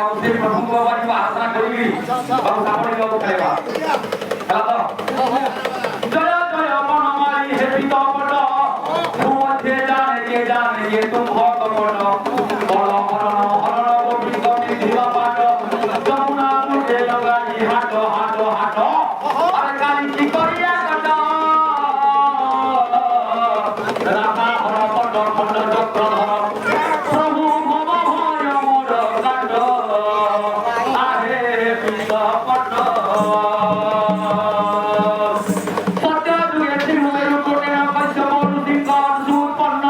बाबू से प्रभु को बाबा की आराधना करेगी बाबू सामने लोग करेगा चला तो जय जय बनमाली हे पिता बड़ा भूमध्य जाने ये तुम भक्त बड़ा बड़ा हरण गोविंद की धीवा पाट जमुना तुझे लगाई हाटो हाटो हाटो अरे काली की करिया कटा राधा हर खंड खंड चक्र प्रभु भव भय मोर काट आहे पिता पट सत्य जुगे सिंहेर कोटे कश्यप ऋषिकर सुपन्न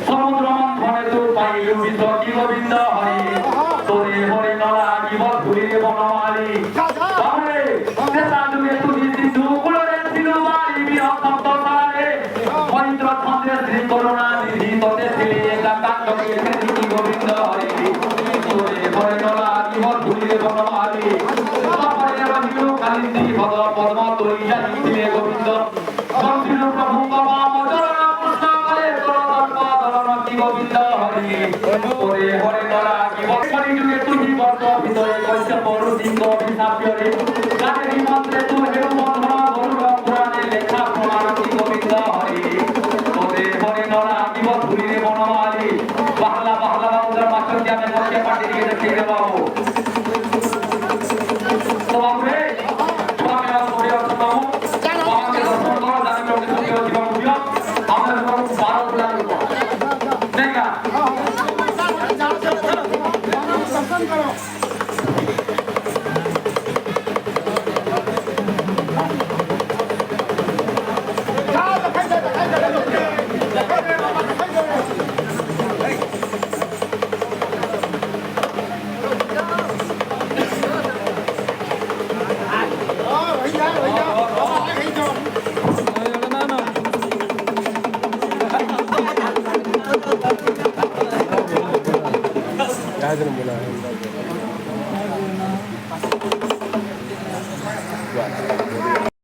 समुद्र मन्थने तू पाइलु विष की गोविंद हरि तोरे हरे नला जीव धुलिरे बनमाली बाबरे सेता जुगे तुझी सिंधु कुलरे सिलु बारी बिहत सारे महेंद्र चंद्र श्री करुणा निधि तोते सिले एकांत के श्री गोविंद हरि तोरे हरे नला जीव धुलिरे बनमाली सपरे रहिलु कालिंदी भद्र पद्म तोई जानी सिले गोविंद संसिलु प्रभु बाबा चरण कृष्ण करे चरण पादन की गोविंद हरि तोरे हरे नला जीव कली जुगे तुझी बर्त ভিতরে কশ্যপ ঋষিক অভিশাপ্য রে কাটেরি মন্ত্রে তু হেরু বন্ধন গরুড় পুরাণে লেখা প্রমাণ কি গোবিন্দ হরি তোরে হরে নরা জীব ধুলিরে বনমালী বাহলা বাহলা বাউদার মাস্টার কে আমি বসে পাটি দিয়ে দেখে রে বাবু তো বাবু রে তোমাকে না করে বাবু আমাকে দর্শন করো জানি লোকে তুমি জীবন বুঝো আমরা সব 12 লাগবে দেখা दर्शन करो बोला